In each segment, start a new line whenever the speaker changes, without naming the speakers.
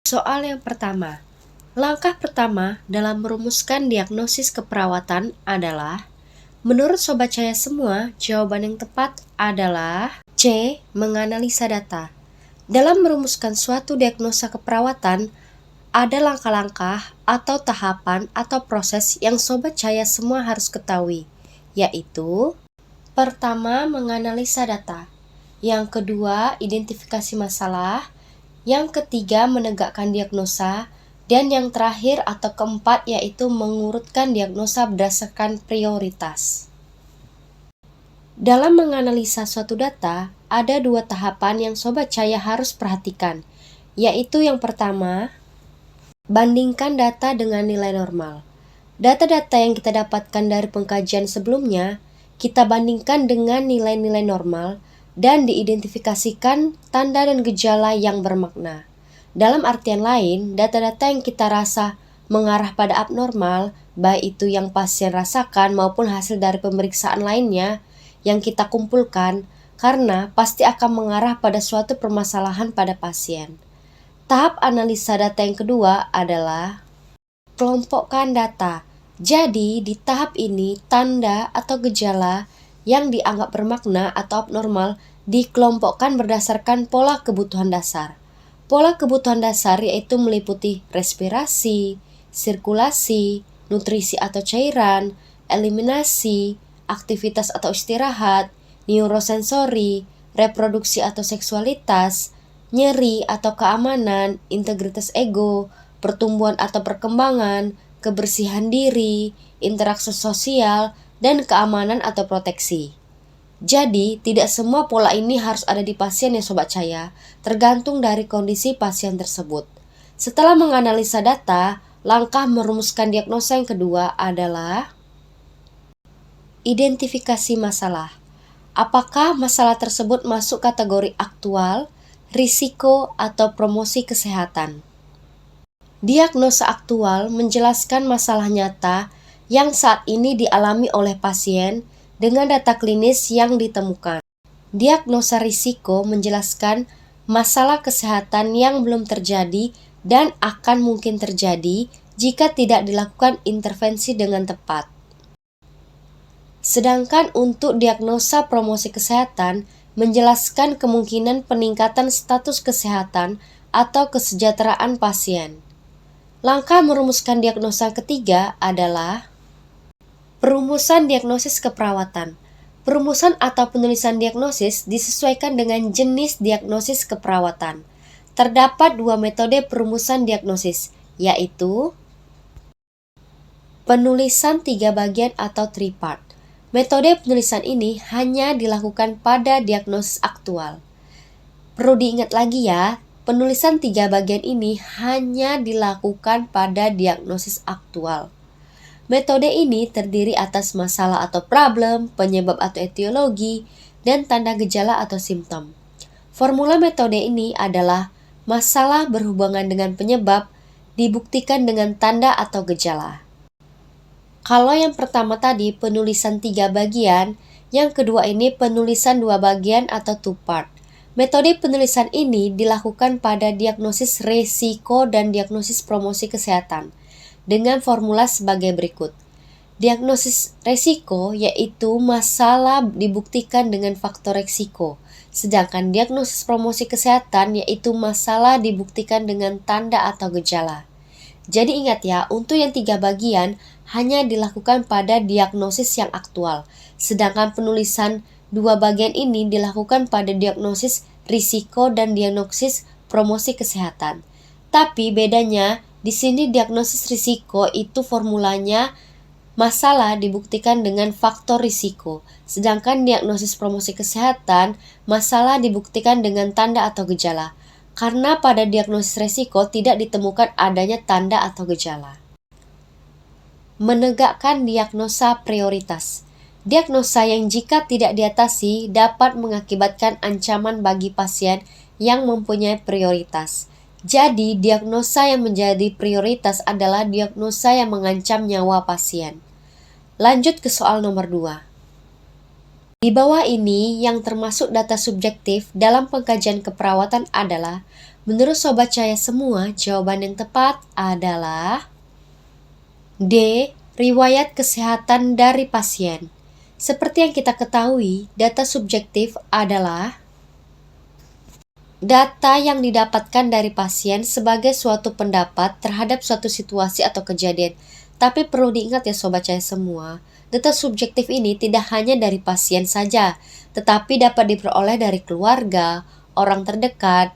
Soal yang pertama, langkah pertama dalam merumuskan diagnosis keperawatan adalah, menurut Sobat Cahaya semua, jawaban yang tepat adalah C. Menganalisa data. Dalam merumuskan suatu diagnosa keperawatan, ada langkah-langkah atau tahapan atau proses yang Sobat Cahaya semua harus ketahui, yaitu pertama, menganalisa data. Yang kedua, identifikasi masalah. Yang ketiga, menegakkan diagnosa. Dan yang terakhir atau keempat yaitu mengurutkan diagnosa berdasarkan prioritas. Dalam menganalisa suatu data, ada dua tahapan yang Sobat Cahaya harus perhatikan, yaitu yang pertama, bandingkan data dengan nilai normal. Data-data yang kita dapatkan dari pengkajian sebelumnya, kita bandingkan dengan nilai-nilai normal dan diidentifikasikan tanda dan gejala yang bermakna. Dalam artian lain, data-data yang kita rasa mengarah pada abnormal, baik itu yang pasien rasakan maupun hasil dari pemeriksaan lainnya yang kita kumpulkan, karena pasti akan mengarah pada suatu permasalahan pada pasien. Tahap analisa data yang kedua adalah kelompokkan data. Jadi, di tahap ini, tanda atau gejala yang dianggap bermakna atau abnormal dikelompokkan berdasarkan pola kebutuhan dasar. Pola kebutuhan dasar yaitu meliputi respirasi, sirkulasi, nutrisi atau cairan, eliminasi, aktivitas atau istirahat, neurosensori, reproduksi atau seksualitas, nyeri atau keamanan, integritas ego, pertumbuhan atau perkembangan, kebersihan diri, interaksi sosial, dan keamanan atau proteksi. Jadi, tidak semua pola ini harus ada di pasien ya Sobat Cahaya, tergantung dari kondisi pasien tersebut. Setelah menganalisa data, langkah merumuskan diagnosa yang kedua adalah identifikasi masalah. Apakah masalah tersebut masuk kategori aktual, risiko, atau promosi kesehatan? Diagnosa aktual menjelaskan masalah nyata yang saat ini dialami oleh pasien dengan data klinis yang ditemukan. Diagnosa risiko menjelaskan masalah kesehatan yang belum terjadi dan akan mungkin terjadi jika tidak dilakukan intervensi dengan tepat. Sedangkan untuk diagnosa promosi kesehatan menjelaskan kemungkinan peningkatan status kesehatan atau kesejahteraan pasien. Langkah merumuskan diagnosa ketiga adalah perumusan diagnosis keperawatan. Perumusan atau penulisan diagnosis disesuaikan dengan jenis diagnosis keperawatan. Terdapat dua metode perumusan diagnosis, yaitu penulisan 3 bagian atau 3 part. Metode penulisan ini hanya dilakukan pada diagnosis aktual. Perlu diingat lagi ya, penulisan 3 bagian ini hanya dilakukan pada diagnosis aktual. Metode ini terdiri atas masalah atau problem, penyebab atau etiologi, dan tanda gejala atau simptom. Formula metode ini adalah masalah berhubungan dengan penyebab dibuktikan dengan tanda atau gejala. Kalau yang pertama tadi penulisan 3 bagian, yang kedua ini penulisan 2 bagian atau 2 part. Metode penulisan ini dilakukan pada diagnosis resiko dan diagnosis promosi kesehatan dengan formula sebagai berikut. Diagnosis resiko yaitu masalah dibuktikan dengan faktor resiko, sedangkan diagnosis promosi kesehatan yaitu masalah dibuktikan dengan tanda atau gejala. Jadi ingat ya, untuk yang 3 bagian hanya dilakukan pada diagnosis yang aktual, sedangkan penulisan 2 bagian ini dilakukan pada diagnosis risiko dan diagnosis promosi kesehatan. Tapi bedanya di sini diagnosis risiko itu formulanya masalah dibuktikan dengan faktor risiko, sedangkan diagnosis promosi kesehatan masalah dibuktikan dengan tanda atau gejala. Karena pada diagnosis risiko tidak ditemukan adanya tanda atau gejala. Menegakkan diagnosa prioritas. Diagnosa yang jika tidak diatasi dapat mengakibatkan ancaman bagi pasien yang mempunyai prioritas. Jadi, diagnosa yang menjadi prioritas adalah diagnosa yang mengancam nyawa pasien. Lanjut ke soal nomor 2. Di bawah ini yang termasuk data subjektif dalam pengkajian keperawatan adalah, menurut Sobat Cahaya semua, jawaban yang tepat adalah D. Riwayat kesehatan dari pasien. Seperti yang kita ketahui, data subjektif adalah data yang didapatkan dari pasien sebagai suatu pendapat terhadap suatu situasi atau kejadian. Tapi perlu diingat ya Sobat Cahaya semua, data subjektif ini tidak hanya dari pasien saja, tetapi dapat diperoleh dari keluarga, orang terdekat,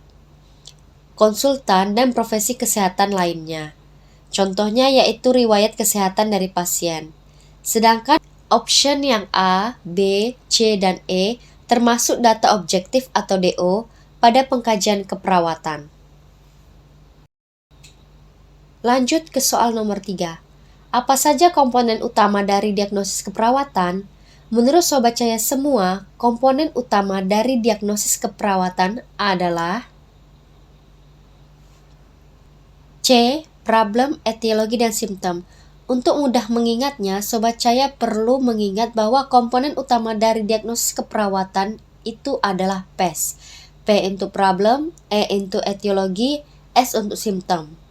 konsultan, dan profesi kesehatan lainnya. Contohnya yaitu riwayat kesehatan dari pasien. Sedangkan option yang A, B, C, dan E termasuk data objektif atau DO pada pengkajian keperawatan. Lanjut ke soal nomor 3. Apa saja komponen utama dari diagnosis keperawatan? Menurut Sobat Cahaya semua, komponen utama dari diagnosis keperawatan adalah C. Problem, etiologi, dan simptom. Untuk mudah mengingatnya, Sobat Cahaya perlu mengingat bahwa komponen utama dari diagnosis keperawatan itu adalah PES. P untuk problem, E untuk etiologi, S untuk simptom.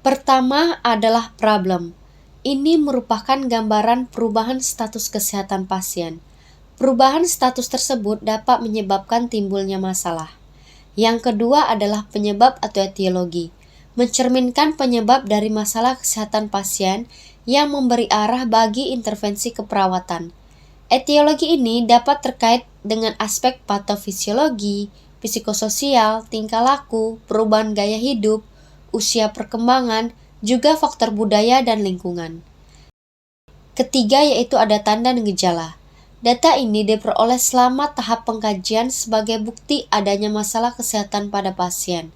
Pertama adalah problem. Ini merupakan gambaran perubahan status kesehatan pasien. Perubahan status tersebut dapat menyebabkan timbulnya masalah. Yang kedua adalah penyebab atau etiologi, mencerminkan penyebab dari masalah kesehatan pasien yang memberi arah bagi intervensi keperawatan. Etiologi ini dapat terkait dengan aspek patofisiologi, psikososial, tingkah laku, perubahan gaya hidup, usia perkembangan, juga faktor budaya dan lingkungan. Ketiga yaitu ada tanda dan gejala. Data ini diperoleh selama tahap pengkajian sebagai bukti adanya masalah kesehatan pada pasien.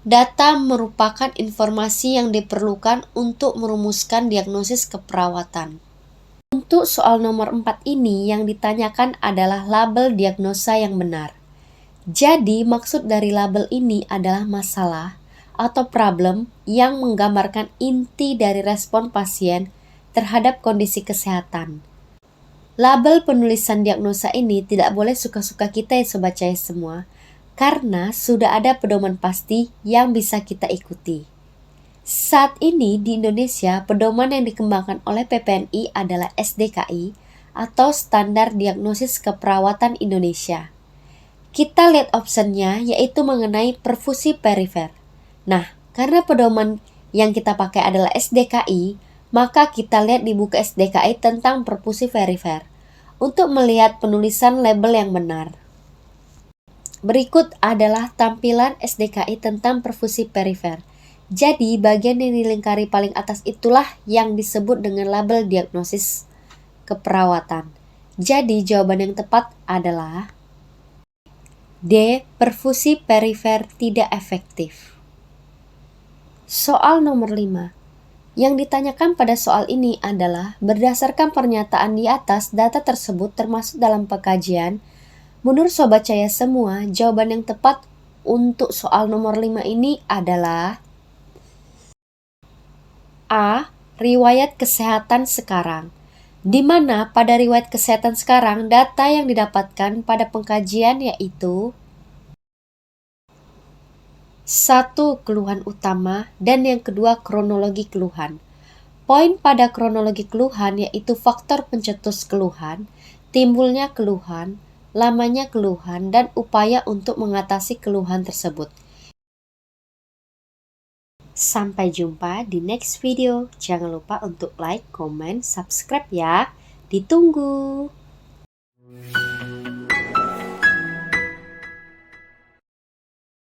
Data merupakan informasi yang diperlukan untuk merumuskan diagnosis keperawatan. Untuk soal nomor 4 ini yang ditanyakan adalah label diagnosa yang benar. Jadi maksud dari label ini adalah masalah atau problem yang menggambarkan inti dari respon pasien terhadap kondisi kesehatan. Label penulisan diagnosa ini tidak boleh suka-suka kita ya Sobat Cahaya semua, karena sudah ada pedoman pasti yang bisa kita ikuti. Saat ini di Indonesia, pedoman yang dikembangkan oleh PPNI adalah SDKI atau Standar Diagnosis Keperawatan Indonesia. Kita lihat optionnya yaitu mengenai perfusi perifer. Nah, karena pedoman yang kita pakai adalah SDKI, maka kita lihat di buku SDKI tentang perfusi perifer untuk melihat penulisan label yang benar. Berikut adalah tampilan SDKI tentang perfusi perifer. Jadi, bagian yang dilingkari paling atas itulah yang disebut dengan label diagnosis keperawatan. Jadi, jawaban yang tepat adalah D. Perfusi perifer tidak efektif. Soal nomor 5. Yang ditanyakan pada soal ini adalah, berdasarkan pernyataan di atas, data tersebut termasuk dalam pengkajian. Menurut Sobat Cahaya semua, jawaban yang tepat untuk soal nomor 5 ini adalah A. Riwayat kesehatan sekarang. Di mana pada riwayat kesehatan sekarang, data yang didapatkan pada pengkajian yaitu 1. Keluhan utama dan yang kedua kronologi keluhan. Poin pada kronologi keluhan yaitu faktor pencetus keluhan, timbulnya keluhan, lamanya keluhan, dan upaya untuk mengatasi keluhan tersebut. Sampai jumpa di next video. Jangan lupa untuk like, comment, subscribe ya. Ditunggu.